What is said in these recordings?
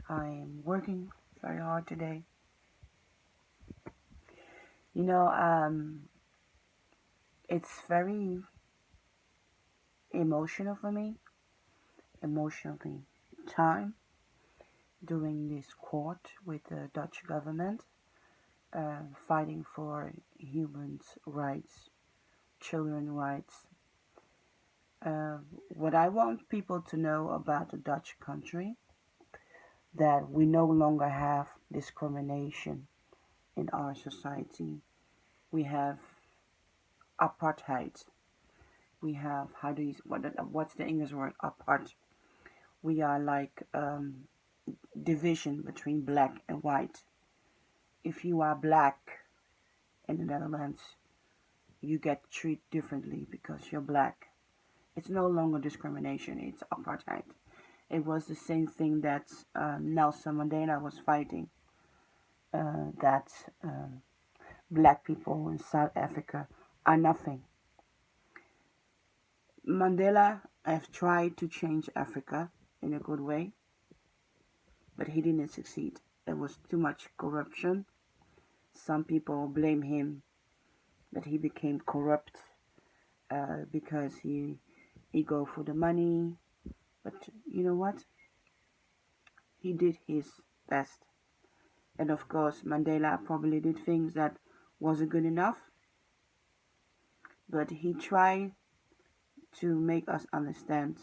I'm working very hard today. You know, it's very emotional for me, emotionally time doing this court with the Dutch government, fighting for humans' rights, children rights. Uh, what I want people to know about the Dutch country, that we no longer have discrimination in our society. We have apartheid. We have what's the English word apart. We are like division between black and white. If you are black in the Netherlands, you get treated differently because you're black. It's no longer discrimination, it's apartheid. It was the same thing that Nelson Mandela was fighting, that black people in South Africa are nothing. Mandela have tried to change Africa in a good way, but he didn't succeed. There was too much corruption. Some people blame him that he became corrupt because he go for the money. But you know what? He did his best. And of course, Mandela probably did things that wasn't good enough. But he tried to make us understand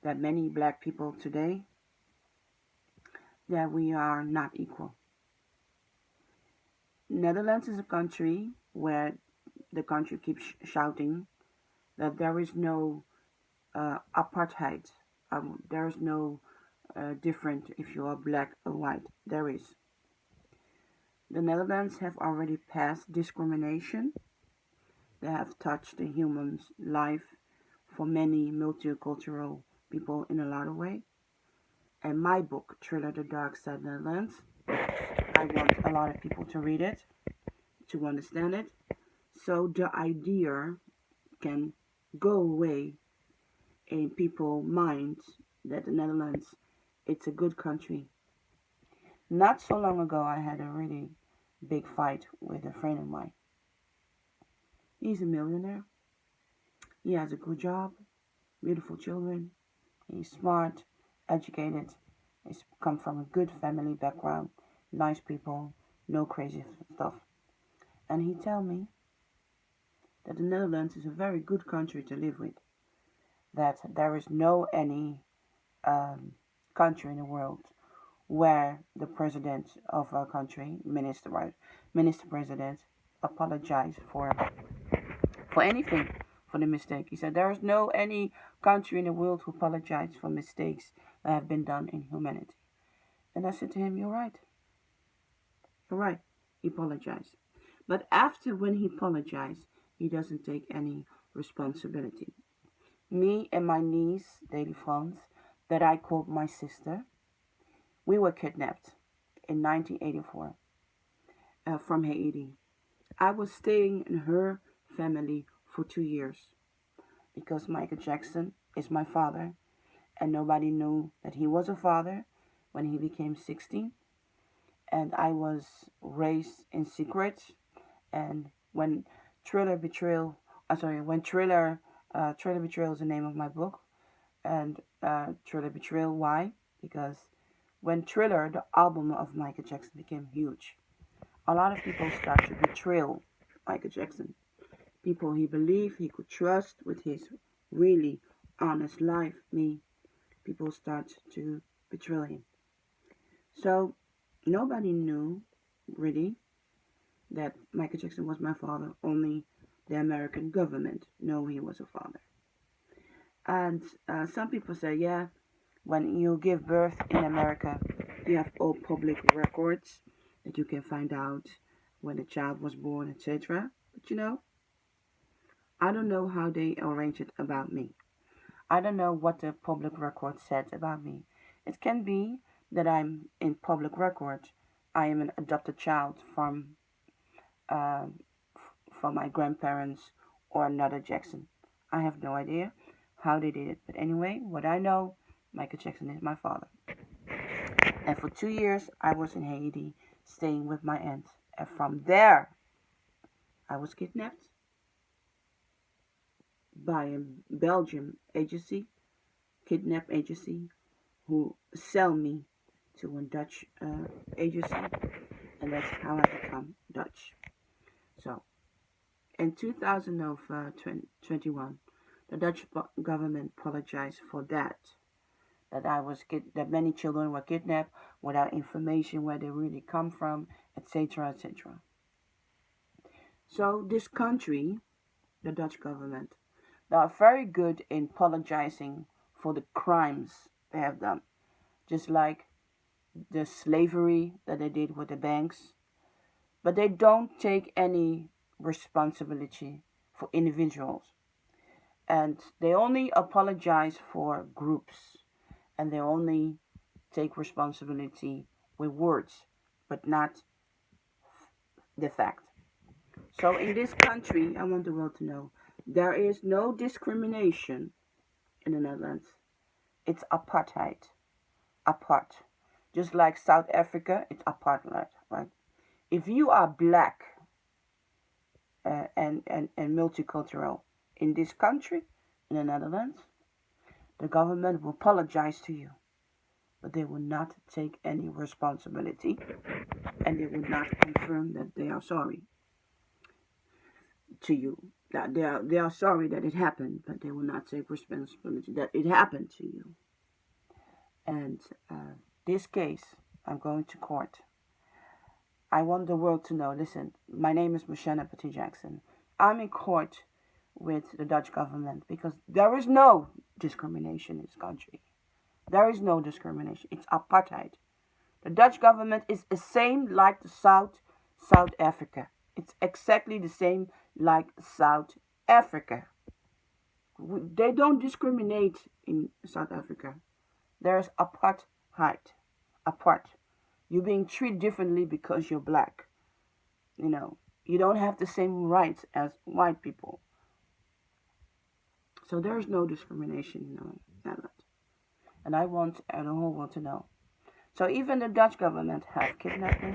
that many black people today, that we are not equal. Netherlands is a country where the country keeps shouting that there is no apartheid. There is no different if you are black or white. There is. The Netherlands have already passed discrimination. They have touched the human's life for many multicultural people in a lot of ways. And my book, Thriller The Dark Side Netherlands, I want a lot of people to read it, to understand it, so the idea can go away in people's minds that the Netherlands, it's a good country. Not so long ago, I had a really big fight with a friend of mine. He's a millionaire. He has a good job, beautiful children. He's smart, educated. He's come from a good family background, nice people, no crazy stuff. And he tell me that the Netherlands is a very good country to live with. That there is no any um, country in the world where the president of a country, minister president, apologize for anything, for the mistake. He said there is no any country in the world who apologize for mistakes that have been done in humanity. And I said to him, "You're right. You're right." He apologized, but after when he apologized, he doesn't take any responsibility. Me and my niece, Daily France, that I called my sister, we were kidnapped in 1984 from Haiti. I was staying in her family for 2 years because Michael Jackson is my father, and nobody knew that he was a father when he became 16. And I was raised in secret. And when Thriller Betrayal, when Thriller Betrayal is the name of my book, and Thriller Betrayal, why? Because when Thriller, the album of Michael Jackson, became huge, a lot of people start to betray Michael Jackson. People he believed he could trust with his really honest life, me, people start to betray him. So nobody knew really that Michael Jackson was my father. Only the American government know he was a father. And some people say, yeah, when you give birth in America, you have all public records that you can find out when the child was born, etc. But I don't know how they arrange it about me. I don't know what the public record said about me. It can be that I'm in public record. I am an adopted child uh, from my grandparents or another Jackson. I have no idea how they did it. But anyway, what I know, Michael Jackson is my father. And for 2 years, I was in Haiti staying with my aunt. And from there, I was kidnapped by a Belgian agency, kidnap agency, who sell me to a Dutch agency, and that's how I become Dutch. So in 2021, the Dutch government apologized for that. That many children were kidnapped without information where they really come from, etc., etc. So this country, the Dutch government, they are very good in apologizing for the crimes they have done, just like the slavery that they did with the banks, but they don't take any responsibility for individuals, and they only apologize for groups, and they only take responsibility with words, but not the fact. So in this country, I want the world to know there is no discrimination in the Netherlands. It's apartheid, apart. Just like South Africa, it's apartheid, right? If you are black and multicultural in this country, in the Netherlands, the government will apologize to you, but they will not take any responsibility, and they will not confirm that they are sorry to you. That they are sorry that it happened, but they will not take responsibility that it happened to you. And this case, I'm going to court. I want the world to know. Listen, my name is Moshanna Petit Jackson. I'm in court with the Dutch government because there is no discrimination in this country. There is no discrimination. It's apartheid. The Dutch government is the same like the South Africa. It's exactly the same like South Africa. They don't discriminate in South Africa. There's apartheid. Apart. You're being treated differently because you're black. You know, you don't have the same rights as white people. So there's no discrimination in the Netherlands. And I want the whole world to know. So even the Dutch government have kidnapped me,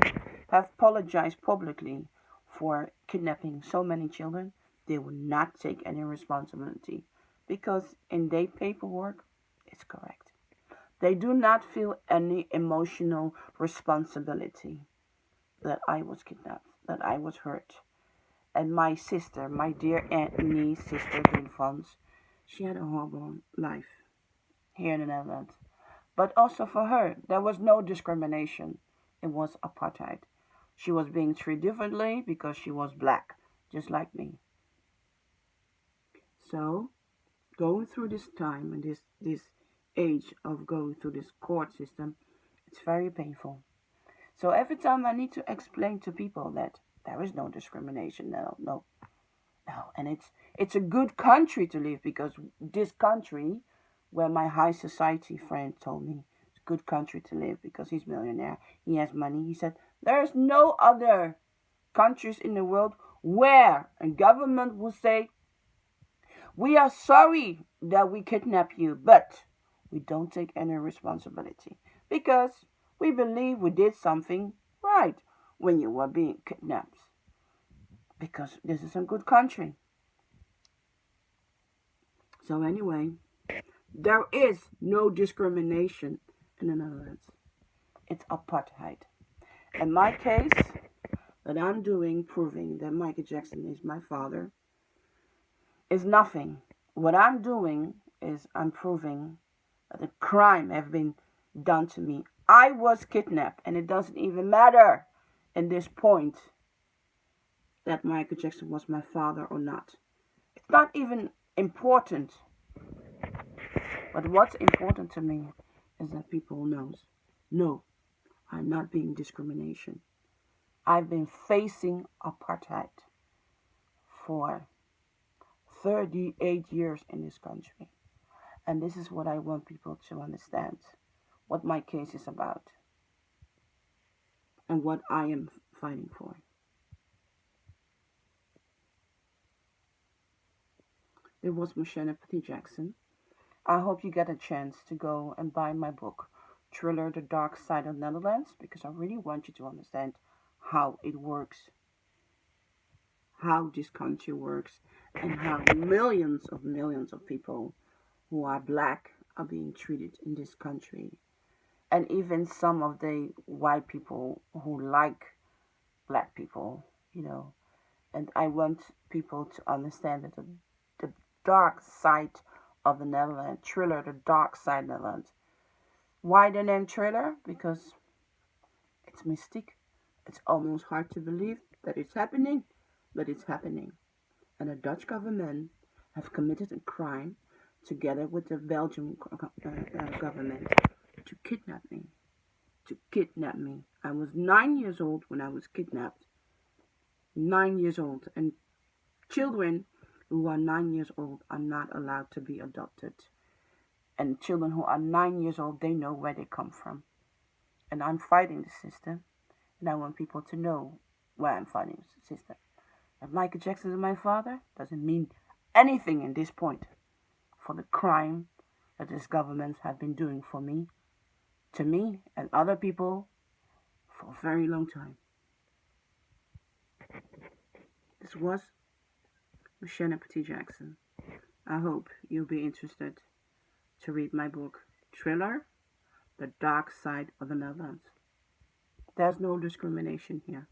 have apologized publicly for kidnapping so many children. They will not take any responsibility because in their paperwork, it's correct. They do not feel any emotional responsibility that I was kidnapped, that I was hurt. And my sister, my dear aunt, niece, sister, Vinfons, she had a horrible life here in the Netherlands. But also for her, there was no discrimination. It was apartheid. She was being treated differently because she was black, just like me. So, going through this time and this age of going through this court system, it's very painful. So every time I need to explain to people that there is no discrimination, no, no, no, and it's a good country to live because this country, where my high society friend told me it's a good country to live because he's a millionaire, he has money. He said there's no other countries in the world where a government will say we are sorry that we kidnap you, but we don't take any responsibility because we believe we did something right when you were being kidnapped. Because this is a good country. So anyway, there is no discrimination in the Netherlands. It's apartheid. In my case, that I'm doing, proving that Michael Jackson is my father, is nothing. What I'm doing is I'm proving that the crime has been done to me. I was kidnapped, and it doesn't even matter in this point that Michael Jackson was my father or not. It's not even important. But what's important to me is that people knows, no, I'm not being discrimination. I've been facing apartheid for 38 years in this country. And this is what I want people to understand, what my case is about, and what I am fighting for. It was Moshanna Petit Jackson. I hope you get a chance to go and buy my book, Thriller, The Dark Side of Netherlands, because I really want you to understand how it works, how this country works, and how millions of people who are black are being treated in this country. And even some of the white people who like black people, you know. And I want people to understand that the dark side of the Netherlands, Thriller, The Dark Side of the Netherlands. Why the name Thriller? Because it's mystic. It's almost hard to believe that it's happening, but it's happening. And the Dutch government have committed a crime together with the Belgian government to kidnap me. To kidnap me. I was 9 years old when I was kidnapped. 9 years old. And children who are 9 years old are not allowed to be adopted. And children who are 9 years old, they know where they come from. And I'm fighting the system. And I want people to know why I'm fighting the system. That Michael Jackson is my father doesn't mean anything in this point for the crime that this government has been doing for me, to me, and other people for a very long time. This was Michelle Petit Jackson. I hope you'll be interested to read my book, Thriller, The Dark Side of the Netherlands. There's no discrimination here.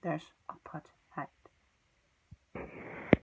There's apartheid.